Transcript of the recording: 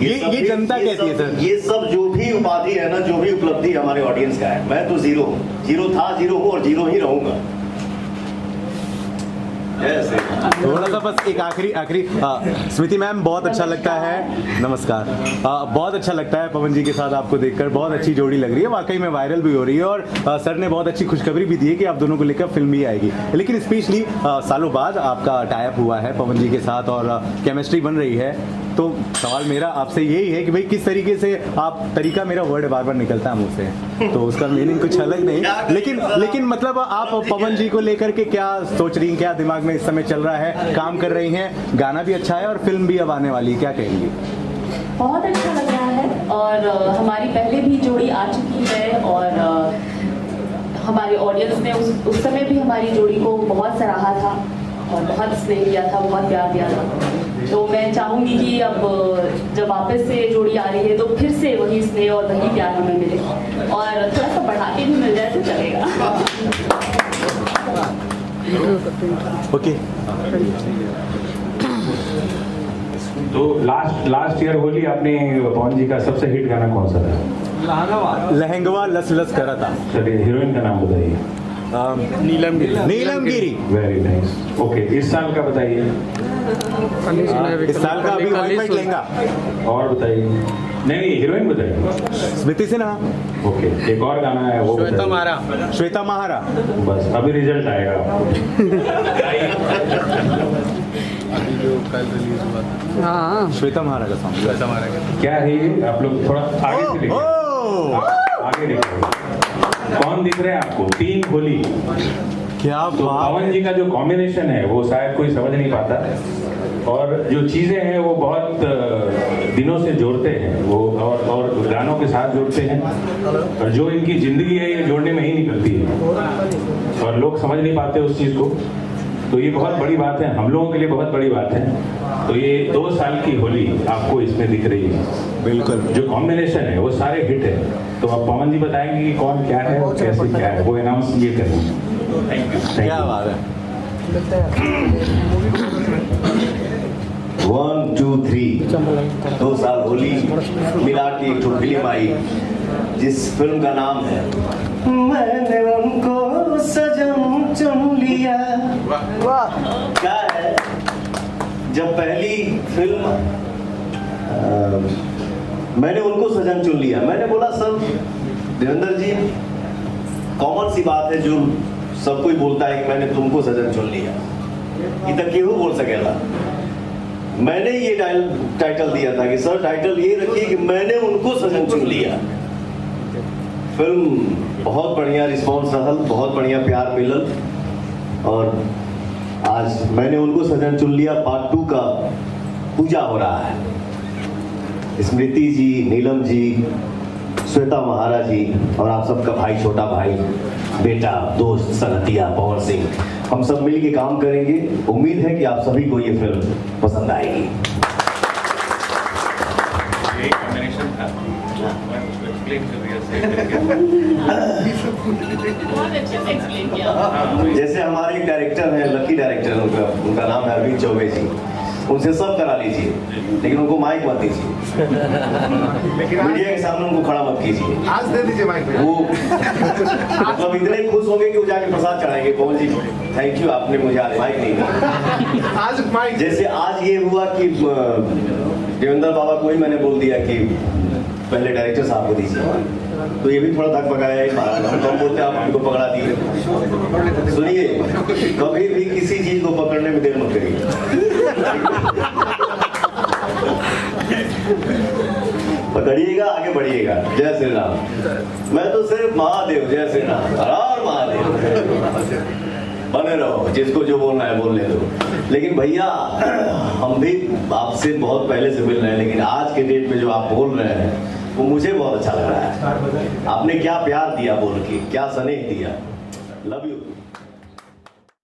ये जनता कहती है सर। ये सब जो भी उपाधि है ना, जो भी उपलब्धि हमारे ऑडियंस का है, मैं तो जीरो था, जीरो हूँ और जीरो ही रहूंगा। थोड़ा सा बस एक आखिरी स्मृति मैम, बहुत अच्छा लगता है, नमस्कार, बहुत अच्छा लगता है पवन जी के साथ आपको देखकर, बहुत अच्छी जोड़ी लग रही है, वाकई में वायरल भी हो रही है। और सर ने बहुत अच्छी खुशखबरी भी दी है कि आप दोनों को लेकर फिल्म भी आएगी। लेकिन स्पेशली सालों बाद आपका टाई अप हुआ है पवन जी के साथ और केमिस्ट्री बन रही है, तो सवाल मेरा आपसे यही है कि भाई किस तरीके से आप, तरीका मेरा वर्ड बार बार निकलता है मुँह से, तो उसका मीनिंग कुछ अलग नहीं, लेकिन मतलब आप पवन जी को लेकर के क्या सोच रही हैं, क्या दिमाग में इस समय चल रहा है? काम कर रही हैं, गाना भी अच्छा है और फिल्म भी अब आने वाली है, क्या कहेंगी? बहुत अच्छा लग रहा है और हमारी पहले भी जोड़ी आ चुकी है और हमारे ऑडियंस ने उस समय भी हमारी जोड़ी को बहुत सराहा था और बहुत स्नेह दिया था, बहुत प्यार दिया था। तो मैं चाहूँगी कि अब जब वापस से जोड़ी आ रही है तो फिर से वही स्नेह और वही प्यार हमें मिले और थोड़ा सा बढ़ा के भी मिल जाए तो चलेगा। ओके। तो लास्ट ईयर होली आपने पवन जी का सबसे हिट गाना कौन सा था? लहंगवा लस लस करा था। चलिए हीरोइन का नाम बताइए। Neelam Giri. Very nice. Okay, इस साल का बताइए। इस साल का अभी वाइट लहंगा। और बताइए। नहीं, हीरोइन बताइए। स्मृति सिन्हा। ओके, एक और गाना है वो श्वेता महारा। बस अभी रिजल्ट आएगा। अभी जो कल रिलीज हुआ था, हाँ श्वेता महारा का सॉन्ग। श्वेता महारा का क्या है ये? आप लोग थोड़ा आगे से देखिए, आगे देखिए, कौन दिख रहे हैं आपको? 3 होली। क्या तो पवन जी का जो कॉम्बिनेशन है वो शायद कोई समझ नहीं पाता और जो चीजें हैं वो बहुत दिनों से जोड़ते हैं वो, और गानों के साथ जोड़ते हैं, और जो इनकी जिंदगी है ये जोड़ने में ही निकलती है और लोग समझ नहीं पाते उस चीज को। तो ये बहुत बड़ी बात है, हम लोगों के लिए बहुत बड़ी बात है। तो ये 2 साल की होली आपको इसमें दिख रही है। बिल्कुल, जो कॉम्बिनेशन है वो सारे हिट है। तो अब पवन जी बताएंगे कि कौन क्या है और कैसे क्या है, वो अनाउंस ये करेंगे। Thank you. क्या बात है। 1 2 3 2 साल होली मिला के एक फिल्म आई, जिस फिल्म का नाम है मैंने उनको सजन चुन लिया। क्या है, जब पहली फिल्म मैंने उनको सजन चुन लिया, मैंने बोला सर देवेंद्र जी, कॉमन सी बात है जो सब कोई बोलता है कि मैंने तुमको सजन चुन लिया, ये तक क्यों बोल सकेगा। मैंने ये टाइटल दिया था कि सर टाइटल ये रखिए कि मैंने उनको सजन चुन लिया। फिल्म बहुत बढ़िया रिस्पॉन्स रहल, बहुत बढ़िया प्यार मिलल और आज मैंने उनको सजन चुन लिया पार्ट 2 का पूजा हो रहा है। स्मृति जी, नीलम जी, श्वेता महारा जी और आप सबका भाई, छोटा भाई, बेटा, दोस्त, संगतिया पवन सिंह, हम सब मिल के काम करेंगे। उम्मीद है कि आप सभी को ये फिल्म पसंद आएगी। जैसे हमारे एक डायरेक्टर हैं, लकी डायरेक्टर, उनका नाम है अरविंद चौबे जी, उनसे सब करा लीजिए लेकिन उनको माइक मत दीजिए, मीडिया के सामने उनको खड़ा मत कीजिए। आज दे दीजिए माइक। वो मतलब इतने खुश होंगे कि वो जाके प्रसाद चढ़ाएंगे। पवन जी थैंक यू, आपने मुझे आज माइक नहीं दिया। आज माइक, जैसे आज ये हुआ कि देवेंद्र बाबा को ही मैंने बोल दिया कि पहले डायरेक्टर साहब को दीजिए, तो ये भी थोड़ा धक पकाया है। हम बोलते आप हमको पकड़ा दिए। सुनिए, कभी भी किसी चीज को पकड़ने में देर मत करिए। पकड़िएगा, आगे बढ़िएगा। जय श्री राम। मैं तो सिर्फ महादेव, जय श्री राम, हर हर महादेव। बने रहो, जिसको जो बोलना है बोलने दो। लेकिन भैया, हम भी आपसे बहुत पहले से मिल रहे हैं, लेकिन आज के डेट में जो आप बोल रहे हैं वो मुझे बहुत अच्छा लग रहा है। आपने क्या प्यार दिया बोल के, क्या स्नेह दिया। Love you.